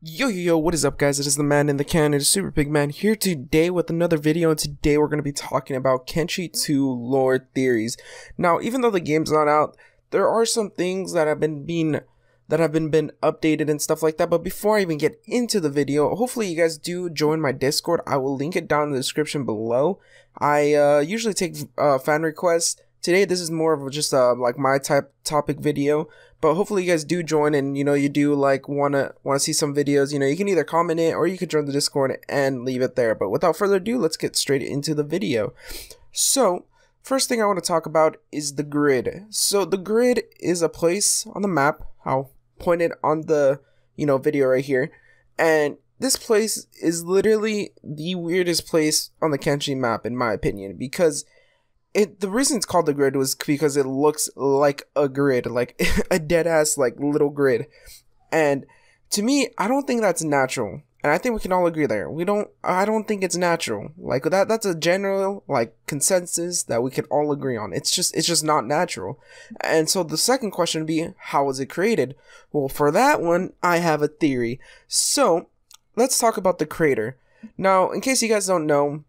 Yo, what is up, guys? It is the man in the can. It is Super Big Man here today with another video, and today we're going to be talking about Kenshi 2 lore theories. Now, even though the game's not out, there are some things that have been updated and stuff like that. But before I even get into the video, hopefully you guys do join my Discord. I will link it down in the description below. I usually take fan requests. Today, this is more of just like my topic video, but hopefully you guys do join, and you do like wanna see some videos. You can either comment it or you could join the Discord and leave it there. But without further ado, let's get straight into the video. So first thing I want to talk about is the grid. So the grid is a place on the map. I'll point it on the video right here, and this place is literally the weirdest place on the Kenshi map in my opinion, because the reason it's called the grid was because it looks like a grid, like a dead ass like little grid. And to me, I don't think that's natural. And I think we can all agree there. I don't think it's natural. Like that's a general like consensus that we can all agree on. It's just not natural. And so the second question would be, how was it created? Well, for that one, I have a theory. So let's talk about the creator. Now, in case you guys don't know,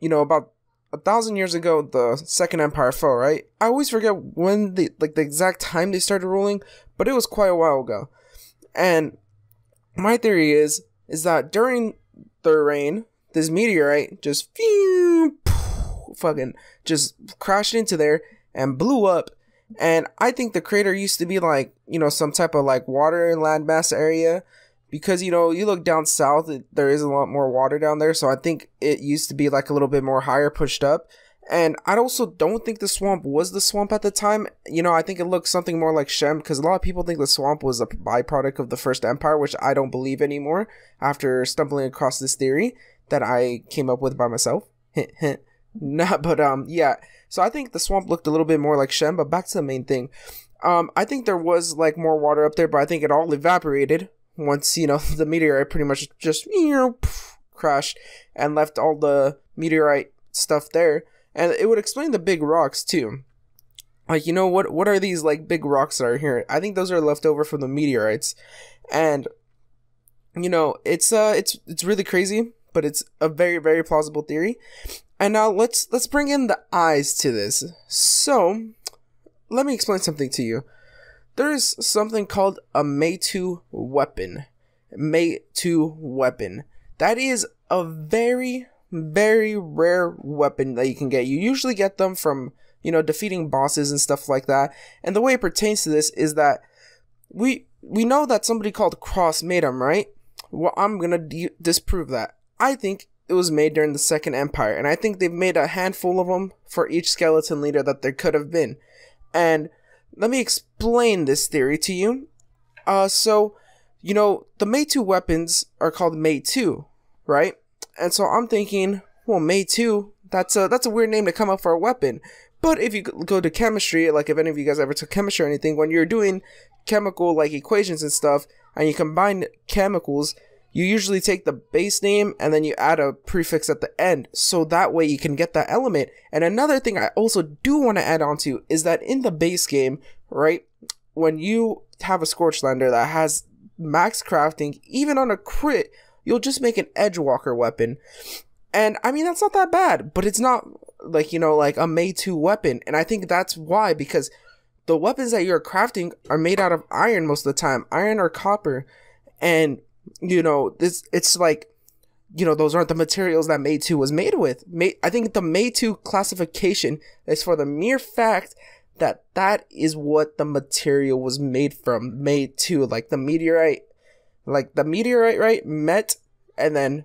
about 1,000 years ago, the Second Empire fell, right? I always forget when the exact time they started ruling, but it was quite a while ago. And my theory is that during their reign, this meteorite just fucking just crashed into there and blew up. And I think the crater used to be like, some type of like water and landmass area. Because, you look down south, there is a lot more water down there. So I think it used to be like a little bit more higher pushed up. And I also don't think the swamp was the swamp at the time. I think it looked something more like Shem. Because a lot of people think the swamp was a byproduct of the First Empire, which I don't believe anymore. After stumbling across this theory that I came up with by myself. Nah, but yeah. So I think the swamp looked a little bit more like Shem. But back to the main thing. I think there was like more water up there, but I think it all evaporated once the meteorite pretty much just crashed and left all the meteorite stuff there. And it would explain the big rocks too. Like, what are these like big rocks that are here? I think those are left over from the meteorites. And it's really crazy, but it's a very, very plausible theory. And now let's bring in the eyes to this. So let me explain something to you. There is something called a Mei-2 weapon. Mei-2 weapon. That is a very, very rare weapon that you can get. You usually get them from, defeating bosses and stuff like that. And the way it pertains to this is that we know that somebody called Cross made them, right? Well, I'm gonna disprove that. I think it was made during the Second Empire, and I think they've made a handful of them for each skeleton leader that there could have been. And let me explain this theory to you. So, the Mei-2 weapons are called Mei-2, right? And so I'm thinking, well, Mei-2, that's a weird name to come up for a weapon. But if you go to chemistry, like if any of you guys ever took chemistry or anything, when you're doing chemical like equations and stuff, and you combine chemicals, you usually take the base name and then you add a prefix at the end, so that way you can get that element. And another thing I also do want to add on to is that in the base game, right, when you have a Scorchlander that has max crafting, even on a crit, you'll just make an Edgewalker weapon. And I mean, that's not that bad, but it's not like, like a Mei-2 weapon. And I think that's why, because the weapons that you're crafting are made out of iron most of the time, iron or copper. And it's like, those aren't the materials that Mei-2 was made with. I think the Mei-2 classification is for the mere fact that is what the material was made from. Mei-2, like the meteorite, right? Met, and then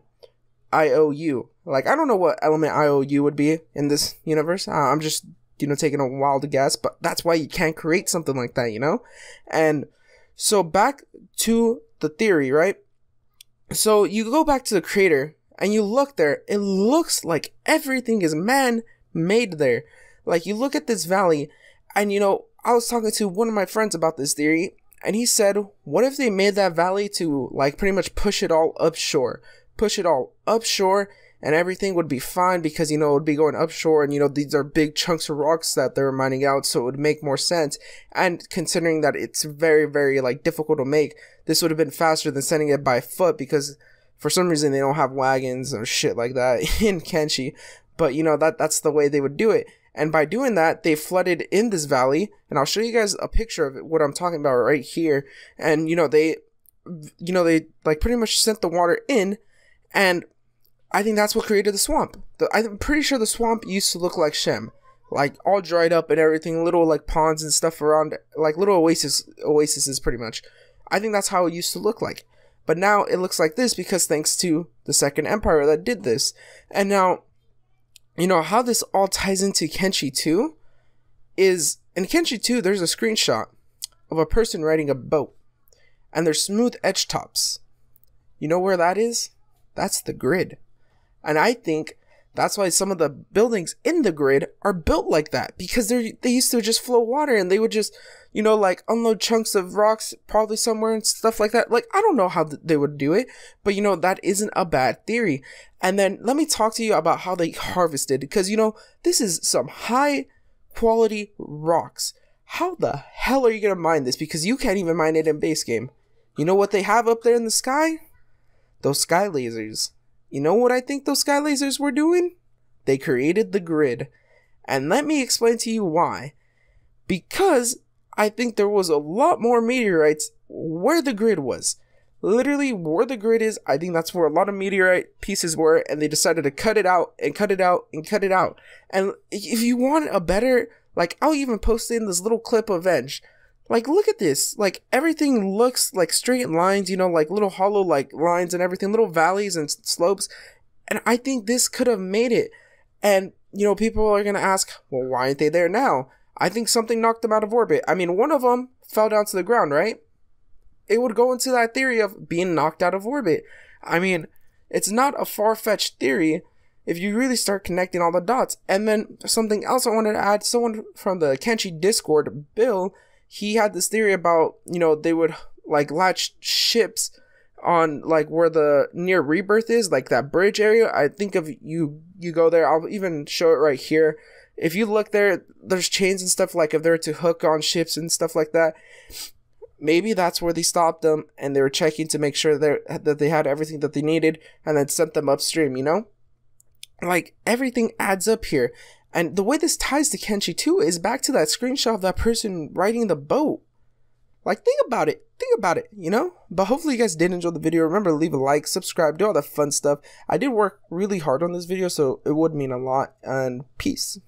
IOU. Like, I don't know what element IOU would be in this universe. I'm just, taking a wild guess, but that's why you can't create something like that, And so back to the theory, right? So you go back to the crater and you look there, it looks like everything is man-made there. Like, you look at this valley and, I was talking to one of my friends about this theory, and he said, what if they made that valley to, like, pretty much push it all upshore? Push it all upshore, and everything would be fine because, you know, it would be going upshore, and, you know, these are big chunks of rocks that they're mining out, so it would make more sense. And considering that it's very, very, like, difficult to make, this would have been faster than sending it by foot, because for some reason they don't have wagons or shit like that in Kenshi. But, you know, that's the way they would do it. And by doing that, they flooded in this valley, and I'll show you guys a picture of what I'm talking about right here. And, you know, they like pretty much sent the water in, and I think that's what created the swamp. I'm pretty sure the swamp used to look like Shem, like all dried up and everything, little like ponds and stuff around, like little oases pretty much. I think that's how it used to look like. But now it looks like this because thanks to the Second Empire that did this. And now, you know, how this all ties into Kenshi 2 is, in Kenshi 2, there's a screenshot of a person riding a boat, and there's smooth edge tops. You know where that is? That's the grid. And I think that's why some of the buildings in the grid are built like that, because they used to just flow water, and they would just, you know, like unload chunks of rocks probably somewhere and stuff like that. Like, I don't know how they would do it, but, you know, that isn't a bad theory. And then let me talk to you about how they harvested, because, you know, this is some high quality rocks. How the hell are you going to mine this? Because you can't even mine it in base game. You know what they have up there in the sky? Those sky lasers. You know what I think those sky lasers were doing? They created the grid. And let me explain to you why. Because I think there was a lot more meteorites where the grid was. Literally where the grid is, I think that's where a lot of meteorite pieces were, and they decided to cut it out and cut it out and cut it out. And if you want a better, like, I'll even post in this little clip of Venge. Like, look at this. Like, everything looks like straight lines, you know, like little hollow, like, lines and everything, little valleys and slopes. And I think this could have made it. And, you know, people are going to ask, well, why aren't they there now? I think something knocked them out of orbit. I mean, one of them fell down to the ground, right? It would go into that theory of being knocked out of orbit. I mean, it's not a far-fetched theory if you really start connecting all the dots. And then something else I wanted to add, someone from the Kenshi Discord, Bill, he had this theory about, you know, they would like latch ships on like where the near Rebirth is, like that bridge area. I think if you go there, I'll even show it right here. If you look there, there's chains and stuff, like if they're to hook on ships and stuff like that. Maybe that's where they stopped them, and they were checking to make sure that they had everything that they needed, and then sent them upstream, you know? Like, everything adds up here. And the way this ties to Kenshi 2 is back to that screenshot of that person riding the boat. Like, think about it, you know? But hopefully you guys did enjoy the video. Remember to leave a like, subscribe, do all that fun stuff. I did work really hard on this video, so it would mean a lot, and peace.